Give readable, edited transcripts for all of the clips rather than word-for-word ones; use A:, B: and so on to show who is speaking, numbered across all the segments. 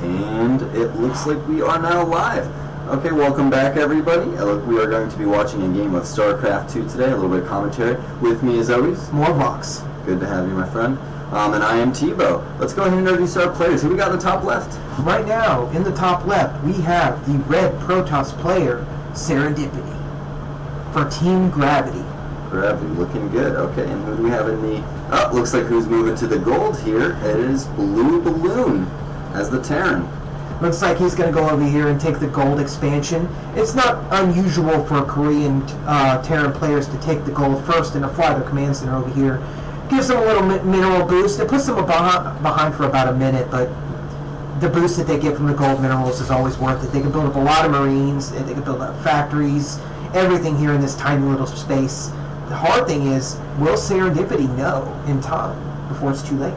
A: And it looks like we are now live. Okay, welcome back everybody. We are going to be watching a game of StarCraft 2 today, a little bit of commentary. With me as always,
B: Morevox.
A: Good to have you, my friend. And I am Tebo. Let's go ahead and introduce our players. Who we got in the top left?
B: Right now, in the top left, we have the red Protoss player, Serendipity, for Team Gravity.
A: Gravity, looking good. Okay, and who do we have in the... Oh, looks like who's moving to the gold here. It is Blue Balloon as the Terran.
B: Looks like he's going to go over here and take the gold expansion. It's not unusual for Korean Terran players to take the gold first and to fly their command center over here. Gives them a little mineral boost. It puts them behind for about a minute, but the boost that they get from the gold minerals is always worth it. They can build up a lot of marines, and they can build up factories, everything here in this tiny little space. The hard thing is, will Serendipity know in time before it's too late?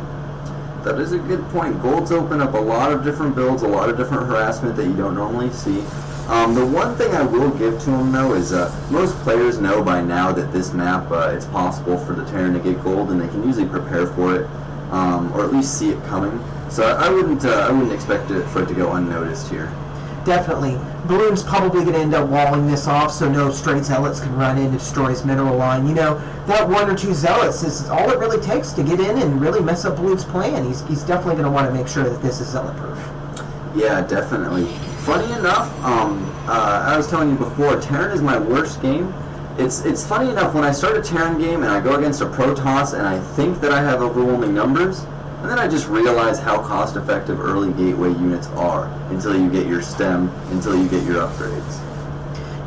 A: That is a good point. Golds open up a lot of different builds, a lot of different harassment that you don't normally see. The one thing I will give to them, though, is most players know by now that this map, it's possible for the Terran to get gold, and they can usually prepare for it, or at least see it coming. So I wouldn't expect for it to go unnoticed here.
B: Definitely. Balloon's probably going to end up walling this off so no straight zealots can run in and destroy his mineral line. You know, that one or two zealots is all it really takes to get in and really mess up Balloon's plan. He's definitely going to want to make sure that this is zealot-proof.
A: Yeah, definitely. Funny enough, I was telling you before, Terran is my worst game. It's funny enough, when I start a Terran game and I go against a Protoss and I think that I have overwhelming numbers, and then I just realize how cost-effective early gateway units are until you get your STEM, until you get your upgrades.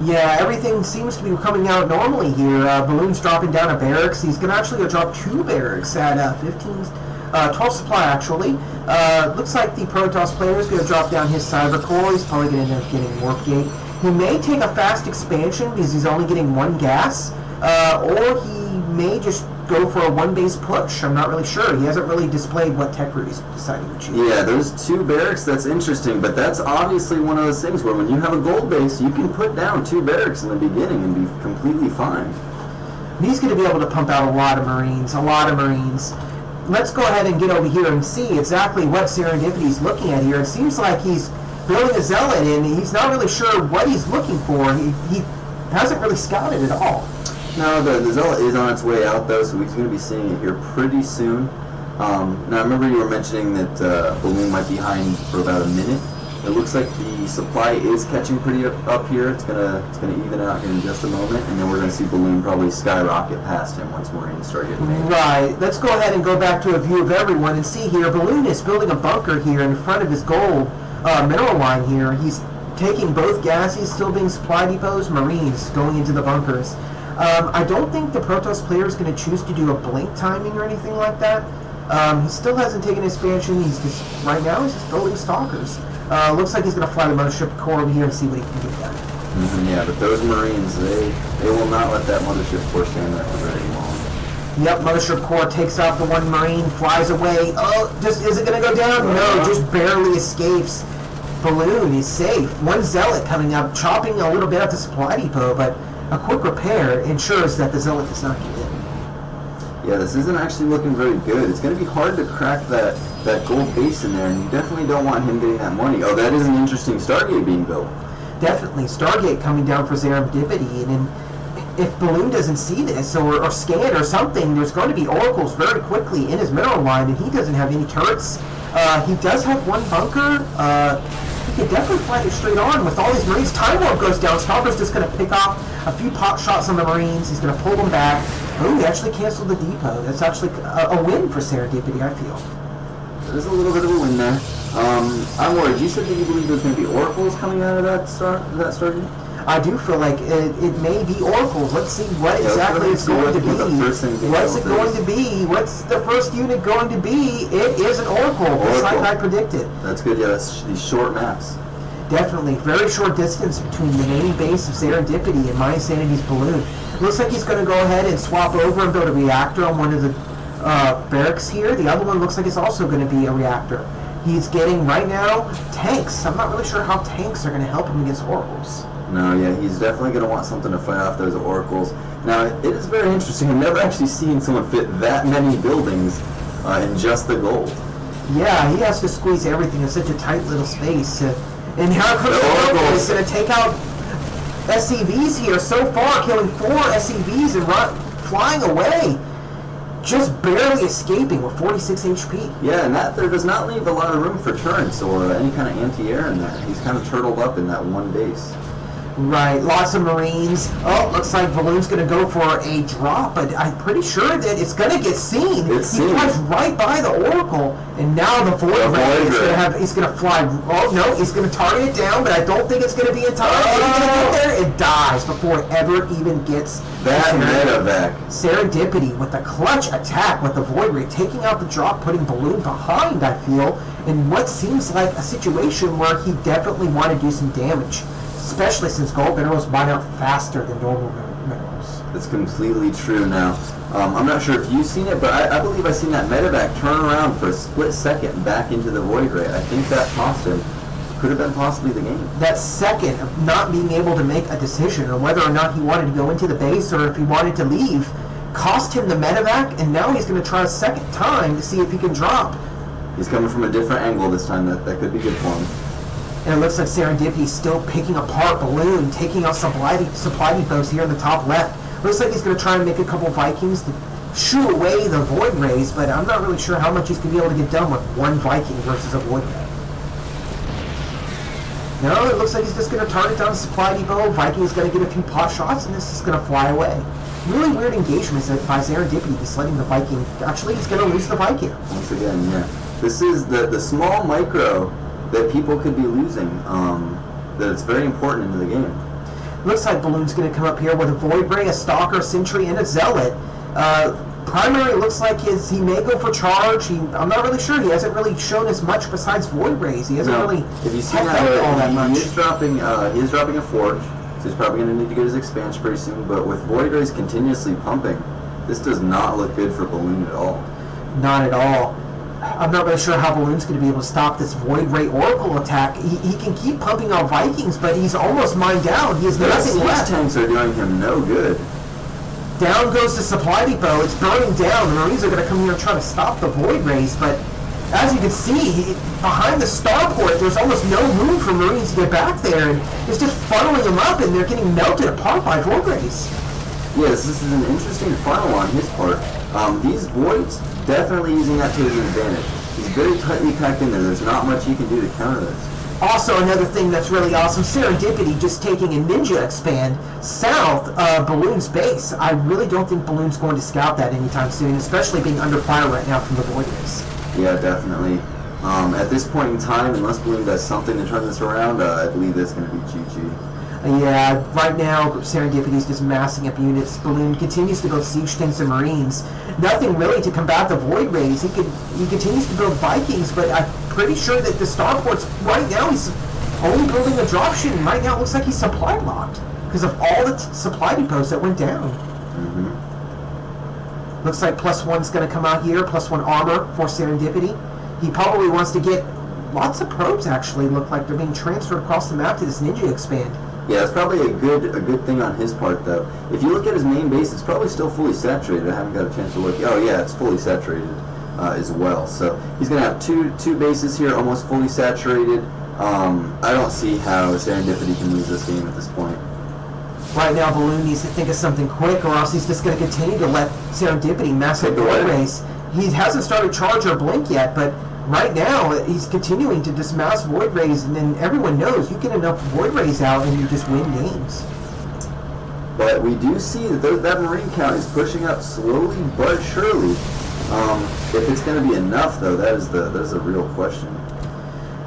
B: Yeah, everything seems to be coming out normally here. Balloon's dropping down a barracks. He's going to actually drop 2 barracks at 12 supply, actually. Looks like the Protoss player is going to drop down his Cyber Core. He's probably going to end up getting Warp Gate. He may take a fast expansion because he's only getting 1 gas, or he may just go for a 1-base push. I'm not really sure. He hasn't really displayed what tech route he's deciding to choose.
A: Yeah, those 2 barracks, that's interesting, but that's obviously one of those things where when you have a gold base, you can put down 2 barracks in the beginning and be completely fine.
B: He's going to be able to pump out a lot of Marines. Let's go ahead and get over here and see exactly what Serendipity's looking at here. It seems like he's building a zealot, and he's not really sure what he's looking for. He hasn't really scouted at all.
A: No, the zealot is on its way out, though, so we're going to be seeing it here pretty soon. Now, I remember you were mentioning that Balloon might be behind for about a minute. It looks like the supply is catching pretty up here. It's gonna even out here in just a moment, and then we're going to see Balloon probably skyrocket past him once Marines start getting made.
B: Right. Let's go ahead and go back to a view of everyone and see here. Balloon is building a bunker here in front of his gold mineral line here. He's taking both gas. He's still being supply depots, Marines going into the bunkers. I don't think the Protoss player is going to choose to do a blink timing or anything like that. He still hasn't taken expansion. Right now he's just building stalkers. Looks like he's going to fly the Mothership Core over here and see what he can get done.
A: Yeah, but those Marines, they will not let that Mothership Core stand there for very long.
B: Yep, Mothership Core takes out the 1 Marine, flies away. Oh, is it going to go down? No, just barely escapes. Balloon is safe. 1 Zealot coming up, chopping a little bit at the supply depot, but a quick repair ensures that the Zealot does not get in.
A: Yeah, this isn't actually looking very good. It's going to be hard to crack that gold base in there, and you definitely don't want him getting that money. Oh, that is an interesting Stargate being built.
B: Definitely. Stargate coming down for Serendipity, and if Balloon doesn't see this, or scan or something, there's going to be oracles very quickly in his mineral line, and he doesn't have any turrets. He does have 1 bunker. He could definitely fly it straight on with all these Marines. Time Warp goes down. Stalker's just going to pick off a few pot shots on the Marines. He's going to pull them back. Oh, he actually canceled the depot. That's actually a win for Serendipity, I feel.
A: There's a little bit of a win there. I'm worried. You said that you believe there's going to be oracles coming out of that Stargate?
B: I do feel like it may be oracles. Let's see what exactly it's going to be. What's it going to be? What's the first unit going to be? It is an oracle, just like I predicted.
A: That's good. Yeah, that's these short maps.
B: Definitely. Very short distance between the main base of Serendipity and My Insanity's Balloon. Looks like he's going to go ahead and swap over and build a reactor on one of the barracks here. The other one looks like it's also going to be a reactor. He's getting, right now, tanks. I'm not really sure how tanks are going to help him against oracles.
A: No, yeah, he's definitely going to want something to fight off those oracles. Now, it is very interesting. I've never actually seen someone fit that many buildings in just the gold.
B: Yeah, he has to squeeze everything in such a tight little space. And here comes the Oracle. He's going to take out SCVs here. So far, killing 4 SCVs and flying away. Just barely escaping with 46 HP.
A: Yeah, and that there does not leave a lot of room for turrets or any kind of anti-air in there. He's kind of turtled up in that one base.
B: Right, lots of Marines. Oh, looks like Balloon's going to go for a drop, but I'm pretty sure that it's going to get seen. He flies right by the Oracle, and now the Void Ray he's going to fly. Oh, no, he's going to target it down, but I don't think it's going to be in time. He's going to get there. It dies before it ever even gets
A: that medevac.
B: Serendipity with a clutch attack with the Void Ray, taking out the drop, putting Balloon behind, I feel, in what seems like a situation where he definitely wanted to do some damage. Especially since gold minerals mine out faster than normal minerals.
A: That's completely true now. I'm not sure if you've seen it, but I believe I've seen that medevac turn around for a split second back into the Void Ray. I think that cost him. Could have been possibly the game.
B: That second of not being able to make a decision on whether or not he wanted to go into the base or if he wanted to leave cost him the medevac, and now he's going to try a second time to see if he can drop.
A: He's coming from a different angle this time. That could be good for him.
B: And it looks like Serendipity's still picking apart Balloon, taking out supply depots here in the top left. Looks like he's going to try and make a couple Vikings to shoo away the Void Rays, but I'm not really sure how much he's going to be able to get done with one Viking versus a Void Ray. No, it looks like he's just going to target down a supply depot. Viking's going to get a few pot shots, and this is going to fly away. Really weird engagements by Serendipity, just letting the Viking... Actually, he's going to lose the Viking.
A: Once again, yeah. This is the small micro that people could be losing, that it's very important into the game.
B: Looks like Balloon's going to come up here with a Void Ray, a Stalker, a Sentry, and a Zealot. Primary looks like he may go for charge. I'm not really sure. He hasn't really shown as much besides Void Rays. He hasn't really
A: if you see
B: all that much.
A: He is dropping a Forge, so he's probably going to need to get his expansion pretty soon, but with Void Rays continuously pumping, this does not look good for Balloon at all.
B: Not at all. I'm not really sure how Balloon's going to be able to stop this Void Ray Oracle attack. He can keep pumping out Vikings, but he's almost mined down. He has nothing left.
A: His tanks are doing him no good.
B: Down goes the supply depot. It's burning down. The Marines are going to come here and try to stop the Void Rays, but as you can see, behind the starport, there's almost no room for Marines to get back there, and it's just funneling them up, and they're getting melted apart by Void Rays.
A: Yes, this is an interesting funnel on his part. These Voids definitely using that to his advantage. He's very tightly packed in there. There's not much he can do to counter this.
B: Also, another thing that's really awesome, Serendipity just taking a Ninja Expand south of Balloon's base. I really don't think Balloon's going to scout that anytime soon, especially being under fire right now from the Void Rays.
A: Yeah, definitely. At this point in time, unless Balloon does something to turn this around, I believe it's going to be GG.
B: Yeah, right now Serendipity's just massing up units. Balloon continues to build siege tanks and Marines. Nothing really to combat the Void Rays. He continues to build Vikings, but I'm pretty sure that the starports right now he's only building a dropship. And right now it looks like he's supply locked because of all the supply depots that went down.
A: Mm-hmm.
B: Looks like +1's going to come out here, +1 armor for Serendipity. He probably wants to get lots of probes. Actually, look like they're being transferred across the map to this Ninja Expand.
A: Yeah, it's probably a good thing on his part, though. If you look at his main base, it's probably still fully saturated. I haven't got a chance to look. Oh, yeah, it's fully saturated as well. So he's going to have two bases here, almost fully saturated. I don't see how Serendipity can lose this game at this point.
B: Right now, Balloon needs to think of something quick, or else he's just going to continue to let Serendipity mess up the Void Rays. He hasn't started Charge or Blink yet, but right now, he's continuing to just mass Void Rays, and then everyone knows you get enough Void Rays out and you just win games.
A: But we do see that that Marine count is pushing up slowly but surely. If it's going to be enough, though, that is a real question.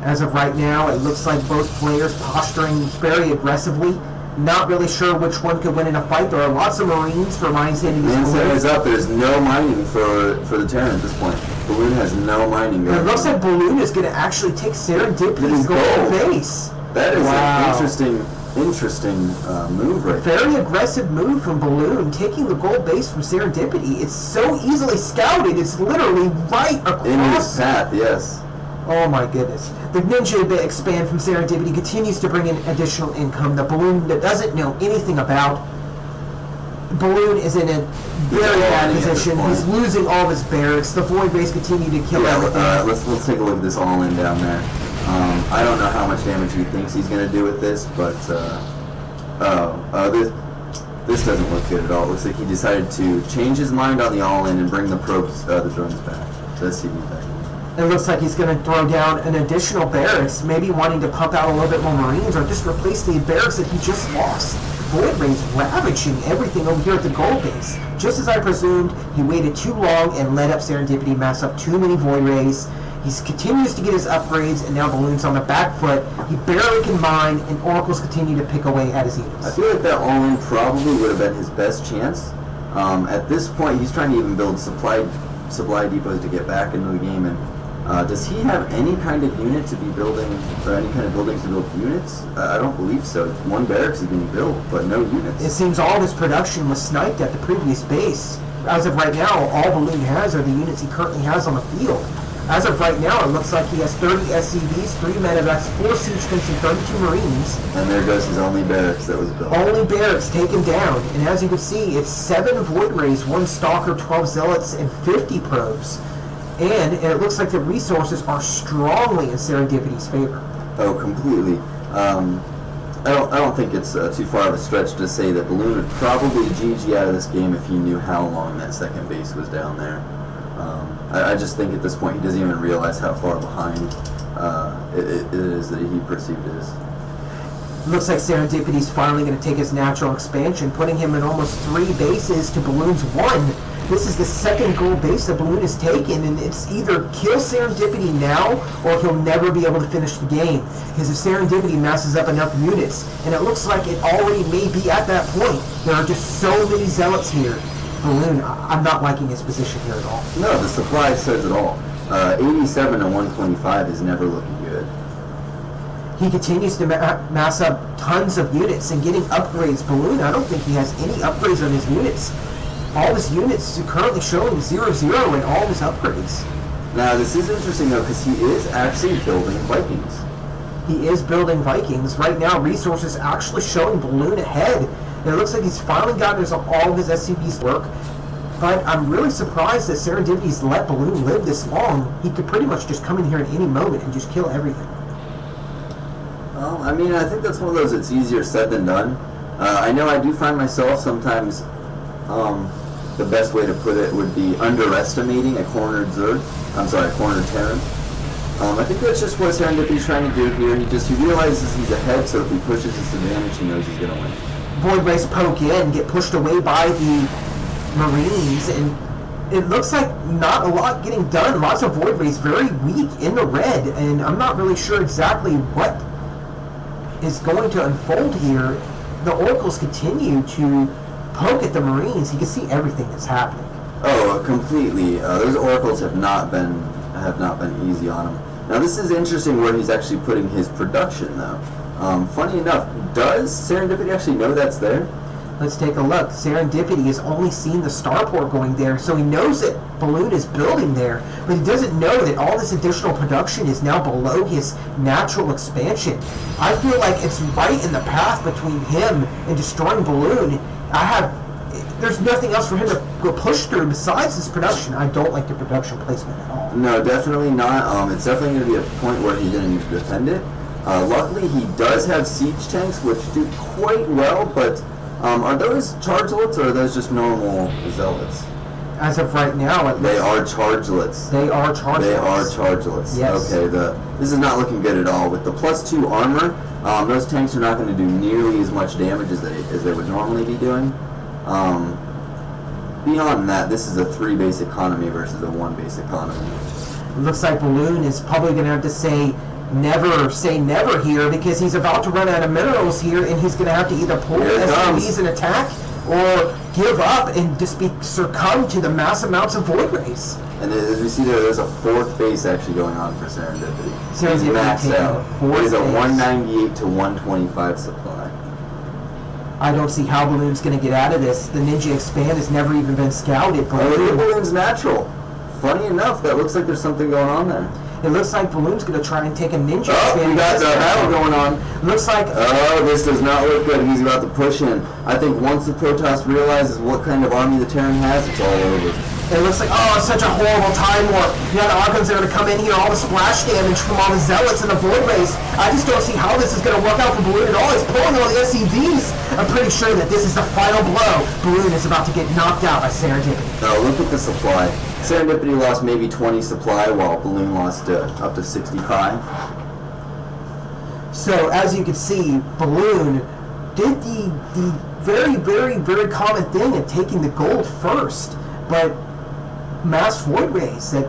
B: As of right now, it looks like both players posturing very aggressively. Not really sure which one could win in a fight. There are lots of Marines for Mine Standing.
A: Man is up. There's no mining for the Terran at this point. Balloon has no mining going.
B: It looks like Balloon is going to actually take Serendipity's gold base.
A: That is an interesting move right there.
B: Very aggressive move from Balloon, taking the gold base from Serendipity. It's so easily scouted. It's literally right across.
A: In his path, yes.
B: Oh my goodness. The Ninja Expand from Serendipity continues to bring in additional income. The Balloon that doesn't know anything about Balloon is in a very bad position. He's losing all of his barracks. The Void Rays continue to kill everything.
A: Let's take a look at this all-in down there. I don't know how much damage he thinks he's going to do with this, but this doesn't look good at all. It looks like he decided to change his mind on the all-in and bring the probes, the drones back. So let's see what
B: It looks like he's going to throw down an additional barracks, maybe wanting to pump out a little bit more Marines, or just replace the barracks that he just lost. Void Rays ravaging everything over here at the gold base. Just as I presumed, he waited too long and let up Serendipity, mass up too many Void Rays. He continues to get his upgrades, and now Balloon's on the back foot. He barely can mine, and Oracles continue to pick away at his units.
A: I feel like that all-in probably would have been his best chance. At this point, he's trying to even build supply depots to get back into the game. And does he have any kind of unit to be building, or any kind of buildings to build units? I don't believe so. One barracks is being built, but no units.
B: It seems all of his production was sniped at the previous base. As of right now, all Balloon has are the units he currently has on the field. As of right now, it looks like he has 30 SCVs, 3 medevacs, 4 siege tanks, and 32 Marines.
A: And there goes his only barracks that was built.
B: Only barracks taken down. And as you can see, it's 7 Void Rays, 1 Stalker, 12 Zealots, and 50 probes. And it looks like the resources are strongly in Serendipity's favor.
A: Oh, completely. I don't think it's too far of a stretch to say that Balloon would probably GG out of this game if he knew how long that second base was down there. I just think at this point he doesn't even realize how far behind it is that he perceived it as.
B: Looks like Serendipity's finally going to take his natural expansion, putting him in almost 3 bases to Balloon's 1. This is the second gold base that Balloon has taken, and it's either kill Serendipity now, or he'll never be able to finish the game. Because if Serendipity masses up enough units, and it looks like it already may be at that point, there are just so many Zealots here. Balloon, I'm not liking his position here at all.
A: No, the supply says it all. 87 to 125 is never looking good.
B: He continues to mass up tons of units and getting upgrades. Balloon, I don't think he has any upgrades on his units. All his units are currently showing 0-0 in all his upgrades.
A: Now, this is interesting, though, because he is actually building Vikings.
B: He is building Vikings. Right now, resources actually showing Balloon ahead. And it looks like he's finally gotten all of his SCVs to work. But I'm really surprised that Serendipity's let Balloon live this long. He could pretty much just come in here at any moment and just kill everything.
A: Well, I mean, I think that's one of those that's easier said than done. I know I do find myself sometimes, the best way to put it would be underestimating a cornered Zerg. A cornered Terran. I think that's just what Serendipity's trying to do here. He realizes he's ahead, so if he pushes his advantage, he knows he's going to win.
B: Void Rays poke in, get pushed away by the Marines, and it looks like not a lot getting done. Lots of Void Rays very weak in the red, and I'm not really sure exactly what is going to unfold here. The Oracles continue to poke at the Marines. You can see everything that's happening.
A: Oh, completely. Those Oracles have not been easy on him. Now this is interesting where he's actually putting his production though. Funny enough, does Serendipity actually know that's there?
B: Let's take a look. Serendipity has only seen the starport going there, so he knows that Balloon is building there, but he doesn't know that all this additional production is now below his natural expansion. I feel like it's right in the path between him and destroying Balloon. There's nothing else for him to go push through besides his production. I don't like the production placement at all.
A: No, definitely not. It's definitely going to be a point where he's going to need to defend it. Luckily, he does have siege tanks, which do quite well, but are those chargelets or are those just normal zealots?
B: As of right now,
A: they are chargelets.
B: They are chargelets.
A: They are chargelets.
B: Yes.
A: Okay, this is not looking good at all. With the +2 armor, those tanks are not going to do nearly as much damage as they would normally be doing. Beyond that, this is a 3-base economy versus a 1-base economy.
B: It looks like Balloon is probably going to have to say never here, because he's about to run out of minerals here, and he's going to have to either pull SCVs and attack, or give up and just succumb to the mass amounts of Void Rays.
A: And as we see there's a 4th base actually going on for Serendipity. He's maxed out. It is a 198 to 125 supply.
B: I don't see how Balloon's going to get out of this. The Ninja Expand has never even been scouted.
A: Balloon's natural. Funny enough, that looks like there's something going on there.
B: It looks like Balloon's going to try and take a ninja.
A: Oh, we got the battle going on.
B: Looks like...
A: Oh, this does not look good. He's about to push in. I think once the Protoss realizes what kind of army the Terran has, it's all over.
B: It looks like, oh, it's such a horrible time warp. You got the Archons that are going to come in here, all the splash damage from all the Zealots and the Void Race. I just don't see how this is going to work out for Balloon at all. He's pulling all the SCVs. I'm pretty sure that this is the final blow. Balloon is about to get knocked out by Serendipity.
A: Oh, look at the supply. Serendipity lost maybe 20 supply, while Balloon lost up to 65. So,
B: as you can see, Balloon did the very, very, very common thing of taking the gold first. But Mass Void Race, it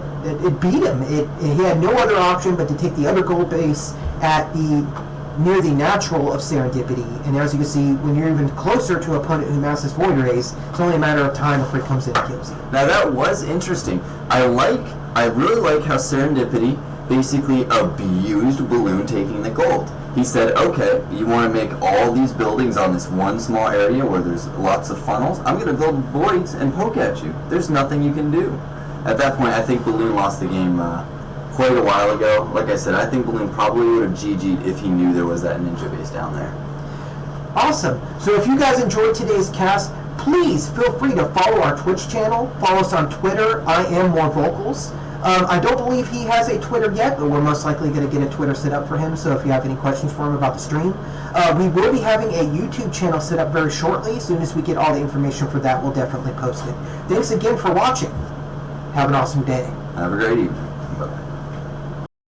B: beat him. He had no other option but to take the other gold base at near the natural of Serendipity. And as you can see, when you're even closer to an opponent who masses Void Race, it's only a matter of time before he comes in and kills you.
A: Now that was interesting. I really like how Serendipity basically abused Balloon taking the gold. He said, okay, you want to make all these buildings on this one small area where there's lots of funnels? I'm going to build voids and poke at you. There's nothing you can do. At that point, I think Balloon lost the game quite a while ago. Like I said, I think Balloon probably would have GG'd if he knew there was that ninja base down there.
B: Awesome. So if you guys enjoyed today's cast, please feel free to follow our Twitch channel. Follow us on Twitter. I am Morevox. I don't believe he has a Twitter yet, but we're most likely going to get a Twitter set up for him, so if you have any questions for him about the stream. We will be having a YouTube channel set up very shortly. As soon as we get all the information for that, we'll definitely post it. Thanks again for watching. Have an awesome day.
A: Have a great evening.